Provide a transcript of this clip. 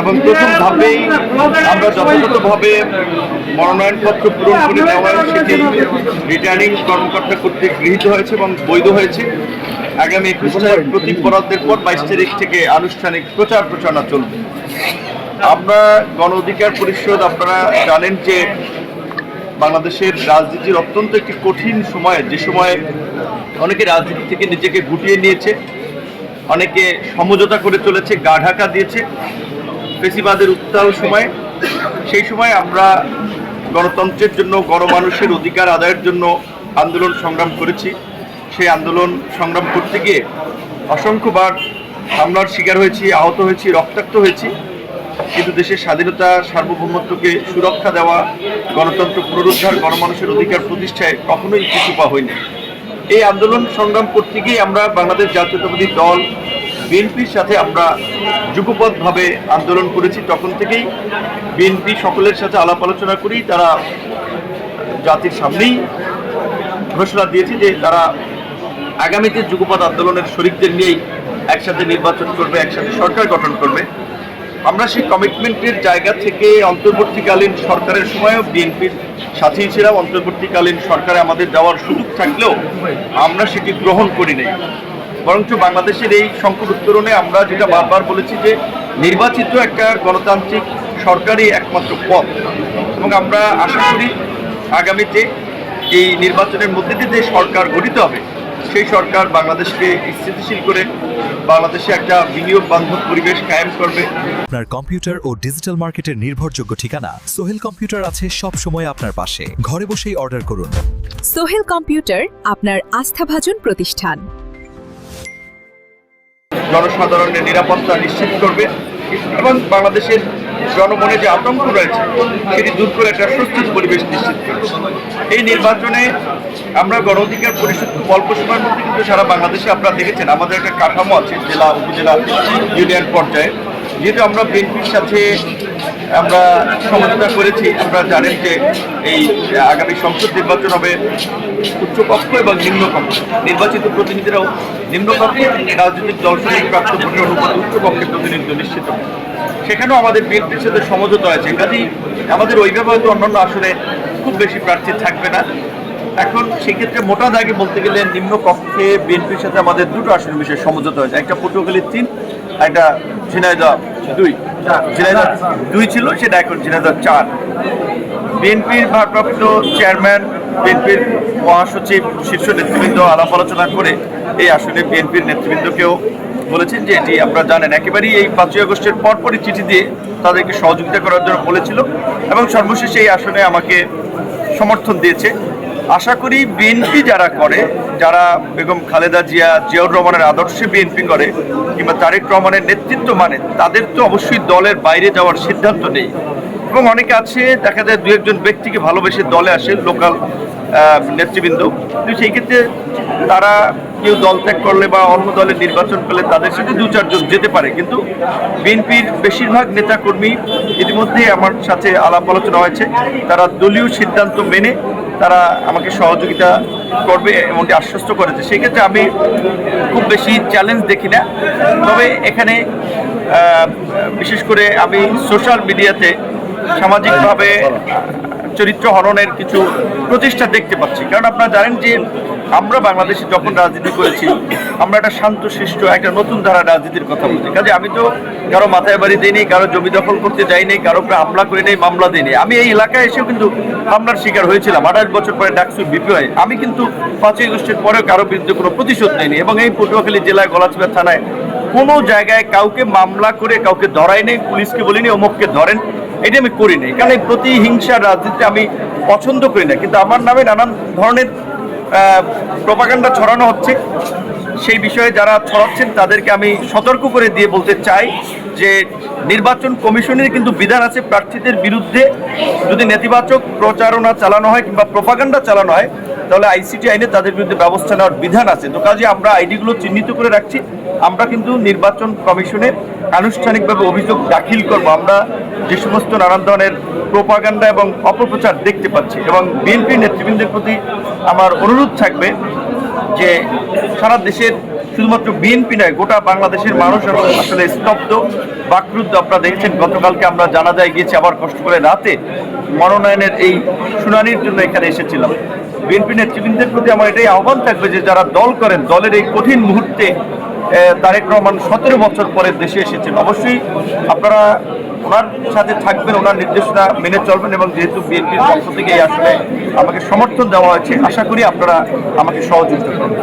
এবং প্রথম ধাপেই আমরা যথাযথভাবে মনোনয়নপত্র পূরণ করে দেওয়ার সেটি রিটার্নিং কর্মকর্তা কর্তৃক গৃহীত হয়েছে এবং বৈধ হয়েছে। আগামী 21 তারিখ প্রতীক বরাদ্দের পর 22 তারিখ থেকে আনুষ্ঠানিক প্রচার প্রচারণা চলবে। আমরা গণ অধিকার পরিষদ, আপনারা জানেন যে বাংলাদেশের রাজনীতির অত্যন্ত একটি কঠিন সময়, যে সময়ে অনেকে রাজনীতি থেকে নিজেকে গুটিয়ে নিয়েছে, অনেকে সমঝোতা করে চলেছে, গা ঢাকা দিয়েছে ফেসিবাদের উত্তাল সময়ে। সেই সময় আমরা গণতন্ত্রের জন্য, গণমানুষের অধিকার আদায়ের জন্য আন্দোলন সংগ্রাম করেছি। সেই আন্দোলন সংগ্রাম করতে গিয়ে অসংখ্যবার হামলার শিকার হয়েছি, আহত হয়েছি, রক্তাক্ত হয়েছি। কিন্তু দেশের স্বাধীনতা, সার্বভৌমত্বকে সুরক্ষা দেওয়া, গণতন্ত্র পুনরুদ্ধার, গণমানুষের অধিকার প্রতিষ্ঠায় কখনোই পিছু পা হয়নি। এই আন্দোলন সংগ্রাম করতে গিয়ে আমরা বাংলাদেশ জাতীয়তাবাদী দল বিএনপির সাথে আমরা যুগপৎভাবে আন্দোলন করেছি। তখন থেকেই বিএনপি সকলের সাথে আলাপ আলোচনা করি, তারা জাতির সামনেই ঘোষণা দিয়েছে যে তারা আগামীতে যুগপৎ আন্দোলনের শরিকদের নিয়েই একসাথে নির্বাচন করবে, একসাথে সরকার গঠন করবে। আমরা সেই কমিটমেন্টের জায়গা থেকে অন্তর্বর্তীকালীন সরকারের সময়ও বিএনপির সাথেই ছিলাম। অন্তর্বর্তীকালীন সরকারে আমাদের যাওয়ার সুযোগ থাকলেও আমরা সেটি গ্রহণ করি নাই। বরঞ্চ বাংলাদেশের এই সংকট উত্তরণে আমরা যেটা বারবার বলেছি যে নির্বাচিত একটা গণতান্ত্রিক সরকারই একমাত্র পথ, এবং আমরা আশা করি আগামীতে এই নির্বাচনের মধ্যে দিয়ে যে সরকার গঠিত হবে, সেই সরকার বাংলাদেশকে স্থিতিশীল করে বাংলাদেশে একটা বিনিয়োগ বান্ধব পরিবেশ কায়েম করবে। আপনার কম্পিউটার ও ডিজিটাল মার্কেটের নির্ভরযোগ্য ঠিকানা সোহেল কম্পিউটার আছে সব সময় আপনার পাশে। ঘরে বসেই অর্ডার করুন। সোহেল কম্পিউটার, আপনার আস্থাভাজন প্রতিষ্ঠান। জনসাধারণের নিরাপত্তা নিশ্চিত করবে এবং বাংলাদেশের জনমনে যে আতঙ্ক রয়েছে সেটি দূর করে একটা সুস্থির পরিবেশ নিশ্চিত করবে। এই নির্বাচনে আমরা গণ অধিকার পরিষদ খুব অল্প সময়ের মধ্যে কিন্তু সারা বাংলাদেশে আপনারা দেখেছেন আমাদের একটা কাঠামো আছে, জেলা, উপজেলা, ইউনিয়ন পর্যায়ে। যেহেতু আমরা বিএনপির সাথে আমরা সমঝোতা করেছি, আপনারা জানেন যে এই আগামী সংসদ নির্বাচন হবে উচ্চকক্ষ এবং নিম্নকক্ষ। নির্বাচিত প্রতিনিধিরাও নিম্নকক্ষ, রাজনৈতিক দলসমূহ প্রাপ্ত ভোটের অনুপাতে উচ্চকক্ষের প্রতিনিধিত্ব নিশ্চিত হবে। সেখানেও আমাদের বিএনপির সাথে সমঝোতা হয়েছে। কাজেই আমাদের ওইভাবে হয়তো অন্যান্য আসনে খুব বেশি প্রার্থী থাকবে না। এখন সেক্ষেত্রে মোটা দাগে বলতে গেলে নিম্নকক্ষে বিএনপির সাথে আমাদের দুটো আসনের বিষয়ে সমঝোতা হয়েছে। একটা পটুয়াখালী 3, একটা ঝিনাইদহ 2। ঝিনাইদহ 2 ছিল, সেটা এখন ঝিনাইদহ 4। বিএনপির ভারপ্রাপ্ত চেয়ারম্যান, বিএনপির মহাসচিব, শীর্ষ নেতৃবৃন্দ আলাপ আলোচনা করে এই আসনে বিএনপির নেতৃবৃন্দকেও বলেছেন যে এটি আপনারা জানেন একেবারেই এই 5ই আগস্টের পরপরই চিঠি দিয়ে তাদেরকে সহযোগিতা করার জন্য বলেছিল এবং সর্বশেষে এই আসনে আমাকে সমর্থন দিয়েছে। আশা করি বিএনপি যারা করে, যারা বেগম খালেদা জিয়া, জিয়াউর রহমানের আদর্শে বিএনপি করে কিংবা তারেক রহমানের নেতৃত্ব মানে, তাদের তো অবশ্যই দলের বাইরে যাওয়ার সিদ্ধান্ত নেই। এবং অনেকে আছে, দেখা যায় 2-1 ব্যক্তিকে ভালোবেসে দলে আসে, লোকাল নেতৃবৃন্দ। কিন্তু সেই ক্ষেত্রে তারা কেউ দল ত্যাগ করলে বা অন্য দলের নির্বাচন করলে তাদের সাথে 2-4 জন যেতে পারে। কিন্তু বিএনপির বেশিরভাগ নেতাকর্মী ইতিমধ্যে আমার সাথে আলাপ আলোচনা হয়েছে, তারা দলীয় সিদ্ধান্ত মেনে তারা আমাকে সহযোগিতা করবে এমনটি আশ্বস্ত করেছে। সেক্ষেত্রে আমি খুব বেশি চ্যালেঞ্জ দেখি না। তবে এখানে বিশেষ করে আমি সোশ্যাল মিডিয়াতে সামাজিকভাবে চরিত্র হননের কিছু প্রচেষ্টা দেখতে পাচ্ছি। কারণ আপনারা জানেন যে আমরা বাংলাদেশে যখন রাজনীতি করেছি, আমরা একটা শান্তশিষ্ট একটা নতুন ধারা রাজনীতির কথা বলছি। কাজে আমি তো কারো মাথায় বাড়ি দিইনি, কারো জমি দখল করতে যাইনি, কারো উপরে হামলা করে নেই, মামলা দিইনি। আমি এই এলাকায় এসেও কিন্তু হামলার শিকার হয়েছিলাম 28 বছর পরে ডাকসুর বিপি হয়ে। আমি কিন্তু 5ই আগস্টের পরেও কারো বিরুদ্ধে কোনো প্রতিশোধ নেইনি এবং এই পটুয়াখালী জেলায় গলাচিপা থানায় কোনো জায়গায় কাউকে মামলা করে কাউকে ধরাই নেই, পুলিশকে বলিনি অমুককে ধরেন, এটা আমি করি নাই। কারণ এই প্রতিহিংসার রাজনীতি আমি পছন্দ করি না। কিন্তু আমার নামে নানান ধরনের প্রপাগান্ডা ছড়ানো হচ্ছে, সেই বিষয়ে যারা ছড়াচ্ছেন তাদেরকে আমি সতর্ক করে দিয়ে বলতে চাই যে নির্বাচন কমিশনের কিন্তু বিধান আছে, প্রার্থীদের বিরুদ্ধে যদি নেতিবাচক প্রচারণা চালানো হয় কিংবা প্রপাগান্ডা চালানো হয় তাহলে আইসিটি আইনে তাদের বিরুদ্ধে ব্যবস্থা নেওয়ার বিধান আছে। তো কাজে আমরা আইডিগুলো চিহ্নিত করে রাখছি। আমরা কিন্তু নির্বাচন কমিশনে আনুষ্ঠানিকভাবে অভিযোগ দাখিল করব আমরা যে সমস্ত নানান ধরনের প্রপাগান্ডা এবং অপপ্রচার দেখতে পাচ্ছি। এবং বিএনপি নেতৃবৃন্দের প্রতি আমার অনুরোধ থাকবে যে সারা দেশের শুধুমাত্র বিএনপি নয়, গোটা বাংলাদেশের মানুষ আসলে স্তব্ধ, বাকরুদ্ধ। আপনারা দেখেছেন গতকালকে আমরা জানাজায় গিয়েছি, আবার কষ্ট করে রাতে মনোনয়নের এই শুনানির জন্য এখানে এসেছিলাম। বিএনপি নেতৃবৃন্দের প্রতি আমার এটাই আহ্বান থাকবে যে যারা দল করেন, দলের এই কঠিন মুহূর্তে তারেক রহমান 17 বছর পরে দেশে এসেছেন, অবশ্যই আপনারা ওনার সাথে থাকবেন, ওনার নির্দেশনা মেনে চলবেন। এবং যেহেতু বিএনপির পক্ষ থেকে আসলে আমাকে সমর্থন দেওয়া হয়েছে, আশা করি আপনারা আমাকে সহযোগিতা করবেন।